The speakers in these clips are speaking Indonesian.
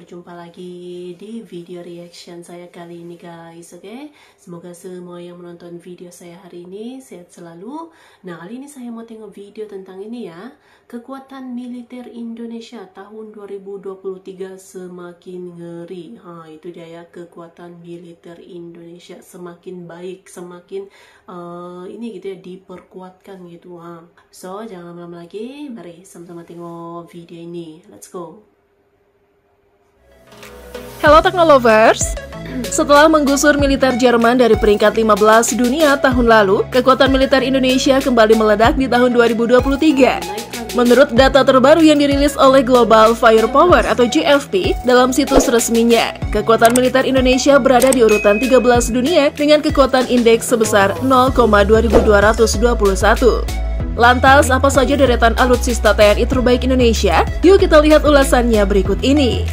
berjumpa lagi di video reaction saya kali ini guys, oke? Semoga semua yang menonton video saya hari ini sehat selalu. Nah, kali ini saya mau tengok video tentang ini ya. Kekuatan militer Indonesia tahun 2023 semakin ngeri. Itu dia ya, kekuatan militer Indonesia semakin baik, semakin ini gitu ya, diperkuatkan gitu. So, jangan lama-lama lagi, mari sama-sama tengok video ini. Let's go. Hello Teknolovers. Setelah menggusur militer Jerman dari peringkat 15 dunia tahun lalu, kekuatan militer Indonesia kembali meledak di tahun 2023. Menurut data terbaru yang dirilis oleh Global Firepower atau GFP dalam situs resminya, kekuatan militer Indonesia berada di urutan 13 dunia dengan kekuatan indeks sebesar 0,2221. Lantas, apa saja deretan alutsista TNI terbaik Indonesia? Yuk kita lihat ulasannya berikut ini.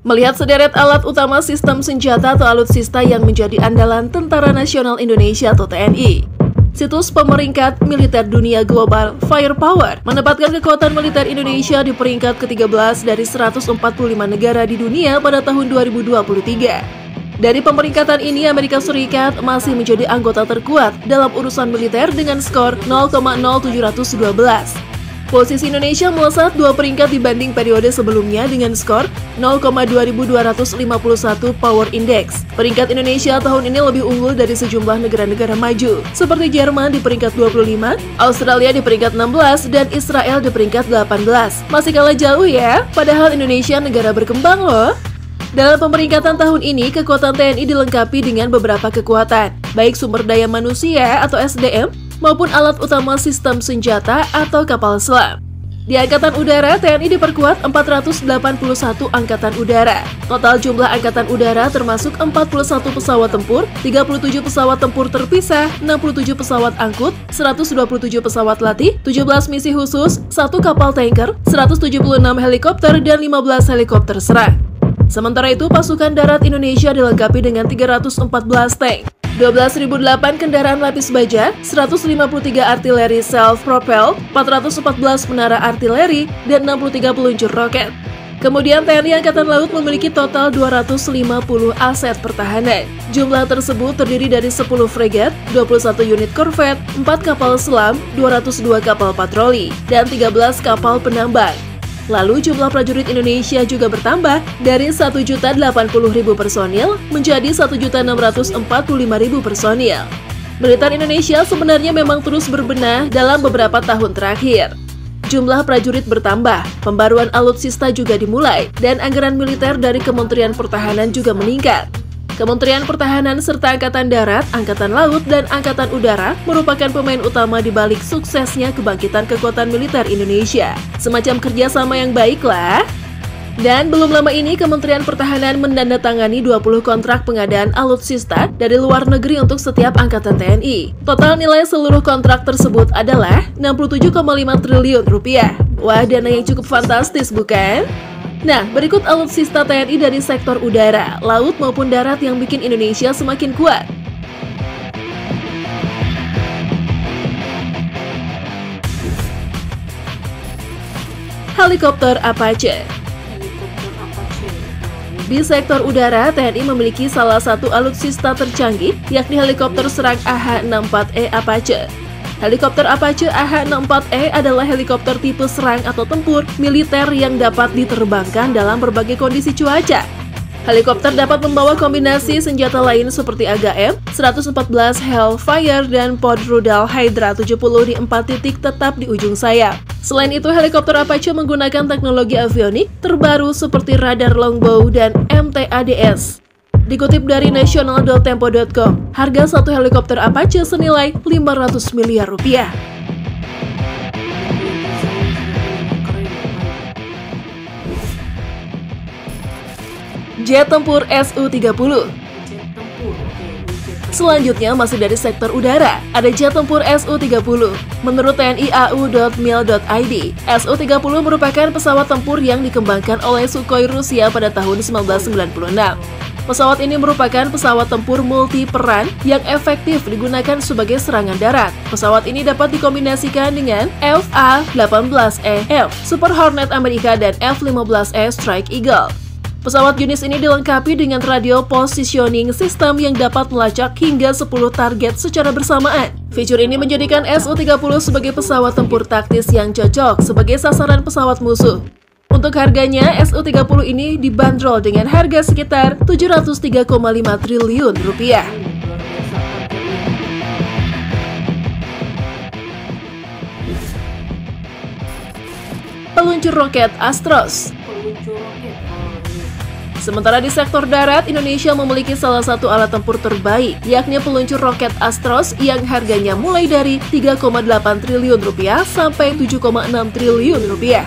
Melihat sederet alat utama sistem senjata atau alutsista yang menjadi andalan Tentara Nasional Indonesia atau TNI, situs pemeringkat militer dunia Global Firepower menempatkan kekuatan militer Indonesia di peringkat ke-13 dari 145 negara di dunia pada tahun 2023. Dari pemeringkatan ini, Amerika Serikat masih menjadi anggota terkuat dalam urusan militer dengan skor 0,0712. Posisi Indonesia melesat 2 peringkat dibanding periode sebelumnya dengan skor 0,2251 Power Index. Peringkat Indonesia tahun ini lebih unggul dari sejumlah negara-negara maju, seperti Jerman di peringkat 25, Australia di peringkat 16, dan Israel di peringkat 18. Masih kalah jauh ya, padahal Indonesia negara berkembang loh. Dalam pemeringkatan tahun ini, kekuatan TNI dilengkapi dengan beberapa kekuatan, baik sumber daya manusia atau SDM, maupun alat utama sistem senjata atau kapal selam. Di Angkatan Udara, TNI diperkuat 481 Angkatan Udara. Total jumlah Angkatan Udara termasuk 41 pesawat tempur, 37 pesawat tempur terpisah, 67 pesawat angkut, 127 pesawat latih, 17 misi khusus, 1 kapal tanker, 176 helikopter, dan 15 helikopter serang. Sementara itu, pasukan darat Indonesia dilengkapi dengan 314 tank, 12.008 kendaraan lapis baja, 153 artileri self-propelled, 414 menara artileri, dan 63 peluncur roket. Kemudian TNI Angkatan Laut memiliki total 250 aset pertahanan. Jumlah tersebut terdiri dari 10 fregat, 21 unit korvet, 4 kapal selam, 202 kapal patroli, dan 13 kapal penambang. Lalu jumlah prajurit Indonesia juga bertambah dari 1.080.000 personil menjadi 1.645.000 personil. Militer Indonesia sebenarnya memang terus berbenah dalam beberapa tahun terakhir. Jumlah prajurit bertambah, pembaruan alutsista juga dimulai, dan anggaran militer dari Kementerian Pertahanan juga meningkat. Kementerian Pertahanan serta Angkatan Darat, Angkatan Laut, dan Angkatan Udara merupakan pemain utama di balik suksesnya kebangkitan kekuatan militer Indonesia. Semacam kerjasama yang baik lah. Dan belum lama ini Kementerian Pertahanan menandatangani 20 kontrak pengadaan alutsista dari luar negeri untuk setiap angkatan TNI. Total nilai seluruh kontrak tersebut adalah 67,5 triliun rupiah. Wah, dana yang cukup fantastis bukan? Nah, berikut alutsista TNI dari sektor udara, laut maupun darat yang bikin Indonesia semakin kuat. Helikopter Apache. Di sektor udara, TNI memiliki salah satu alutsista tercanggih, yakni helikopter serang AH-64E Apache. Helikopter Apache AH-64E adalah helikopter tipe serang atau tempur militer yang dapat diterbangkan dalam berbagai kondisi cuaca. Helikopter dapat membawa kombinasi senjata lain seperti AGM, 114 Hellfire, dan pod rudal Hydra 70 di 4 titik tetap di ujung sayap. Selain itu, helikopter Apache menggunakan teknologi avionik terbaru seperti radar longbow dan MTADS. Dikutip dari national.tempo.com, harga satu helikopter Apache senilai 500 miliar rupiah. Jet tempur Su-30. Selanjutnya masih dari sektor udara, ada jet tempur Su-30. Menurut TNI AU.mil.id, Su-30 merupakan pesawat tempur yang dikembangkan oleh Sukhoi Rusia pada tahun 1996. Pesawat ini merupakan pesawat tempur multi-peran yang efektif digunakan sebagai serangan darat. Pesawat ini dapat dikombinasikan dengan FA-18EF, Super Hornet Amerika dan F-15E Strike Eagle. Pesawat jenis ini dilengkapi dengan radio positioning system yang dapat melacak hingga 10 target secara bersamaan. Fitur ini menjadikan Su-30 sebagai pesawat tempur taktis yang cocok sebagai sasaran pesawat musuh. Untuk harganya, Su-30 ini dibanderol dengan harga sekitar 703,5 triliun rupiah. Peluncur roket Astros. Sementara di sektor darat, Indonesia memiliki salah satu alat tempur terbaik, yakni peluncur roket Astros yang harganya mulai dari 3,8 triliun rupiah sampai 7,6 triliun rupiah.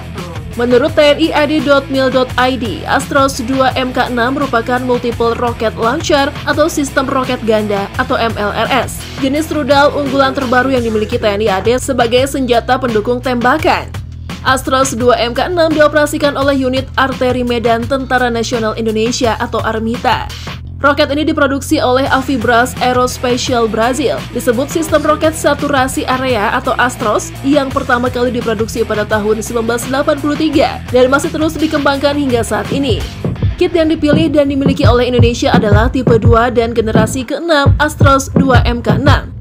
Menurut tniad.mil.id, Astros 2 Mk6 merupakan multiple rocket launcher atau sistem roket ganda atau MLRS, jenis rudal unggulan terbaru yang dimiliki TNI AD sebagai senjata pendukung tembakan. Astros 2 Mk6 dioperasikan oleh unit arteri Medan Tentara Nasional Indonesia atau Armita. Roket ini diproduksi oleh Avibras Aerospatial Brazil. Disebut sistem roket saturasi area atau Astros yang pertama kali diproduksi pada tahun 1983 dan masih terus dikembangkan hingga saat ini. Kit yang dipilih dan dimiliki oleh Indonesia adalah tipe 2 dan generasi ke-6 Astros 2 Mk6.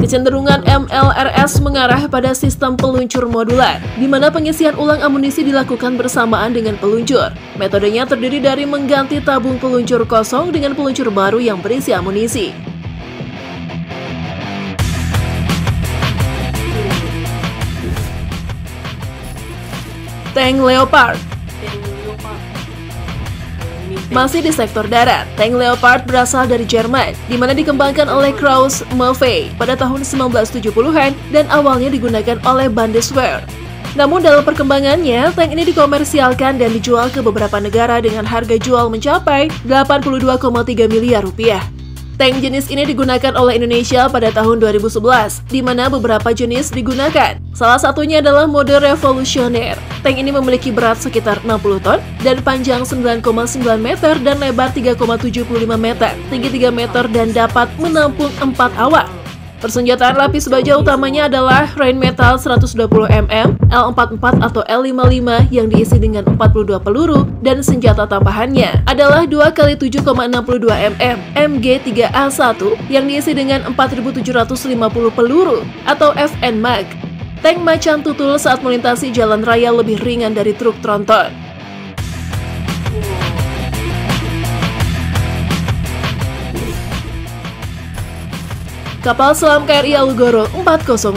Kecenderungan MLRS mengarah pada sistem peluncur modular, di mana pengisian ulang amunisi dilakukan bersamaan dengan peluncur. Metodenya terdiri dari mengganti tabung peluncur kosong dengan peluncur baru yang berisi amunisi. Tank Leopard. Masih di sektor darat, tank Leopard berasal dari Jerman, di mana dikembangkan oleh Krauss Maffei pada tahun 1970-an dan awalnya digunakan oleh Bundeswehr. Namun dalam perkembangannya, tank ini dikomersialkan dan dijual ke beberapa negara dengan harga jual mencapai 82,3 miliar rupiah. Tank jenis ini digunakan oleh Indonesia pada tahun 2011, di mana beberapa jenis digunakan. Salah satunya adalah mode revolusioner. Tank ini memiliki berat sekitar 60 ton dan panjang 9,9 meter dan lebar 3,75 meter, tinggi 3 meter dan dapat menampung 4 awak. Persenjataan lapis baja utamanya adalah Rheinmetall 120 mm, L44 atau L55 yang diisi dengan 42 peluru dan senjata tambahannya adalah 2x7,62 mm MG3A1 yang diisi dengan 4.750 peluru atau FN Mag. Tank macan tutul saat melintasi jalan raya lebih ringan dari truk tronton. Kapal selam KRI Alugoro 405.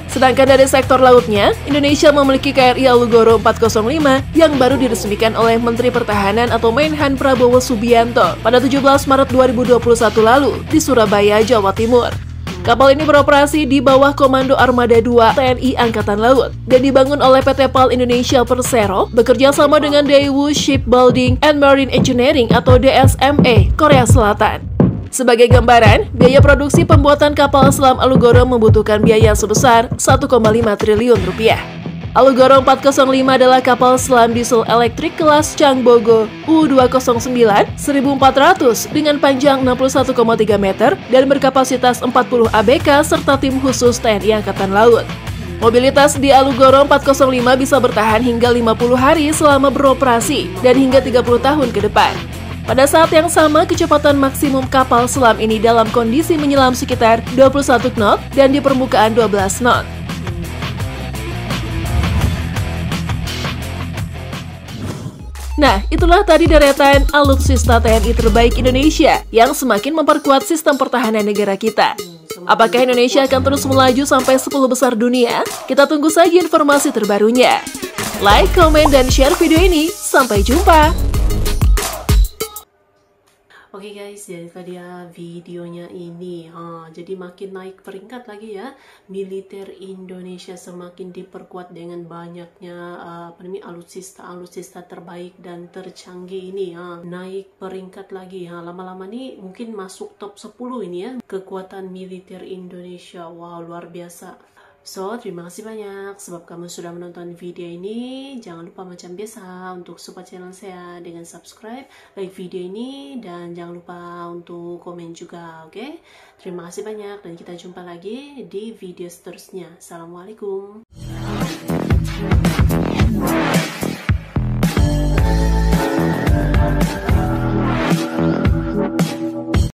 Sedangkan dari sektor lautnya, Indonesia memiliki KRI Alugoro 405 yang baru diresmikan oleh Menteri Pertahanan atau Menhan Prabowo Subianto pada 17 Maret 2021 lalu di Surabaya, Jawa Timur. Kapal ini beroperasi di bawah Komando Armada 2 TNI Angkatan Laut dan dibangun oleh PT PAL Indonesia Persero bekerja sama dengan Daewoo Shipbuilding and Marine Engineering atau DSME Korea Selatan. Sebagai gambaran, biaya produksi pembuatan kapal selam Alugoro membutuhkan biaya sebesar 1,5 triliun rupiah. Alugoro 405 adalah kapal selam diesel elektrik kelas Changbogo U209 1400 dengan panjang 61,3 meter dan berkapasitas 40 ABK serta tim khusus TNI Angkatan Laut. Mobilitas di Alugoro 405 bisa bertahan hingga 50 hari selama beroperasi dan hingga 30 tahun ke depan. Pada saat yang sama, kecepatan maksimum kapal selam ini dalam kondisi menyelam sekitar 21 knot dan di permukaan 12 knot. Nah, itulah tadi deretan alutsista TNI terbaik Indonesia yang semakin memperkuat sistem pertahanan negara kita. Apakah Indonesia akan terus melaju sampai 10 besar dunia? Kita tunggu saja informasi terbarunya. Like, komen, dan share video ini. Sampai jumpa! Oke guys, jadi tadi ya videonya ini, jadi makin naik peringkat lagi ya. Militer Indonesia semakin diperkuat dengan banyaknya alutsista terbaik dan tercanggih ini ya. Naik peringkat lagi ya. Lama-lama nih mungkin masuk top 10 ini ya. Kekuatan militer Indonesia, wow luar biasa. So, terima kasih banyak sebab kamu sudah menonton video ini. Jangan lupa macam biasa untuk support channel saya dengan subscribe, like video ini, dan jangan lupa untuk komen juga, oke? Terima kasih banyak dan kita jumpa lagi di video seterusnya. Assalamualaikum.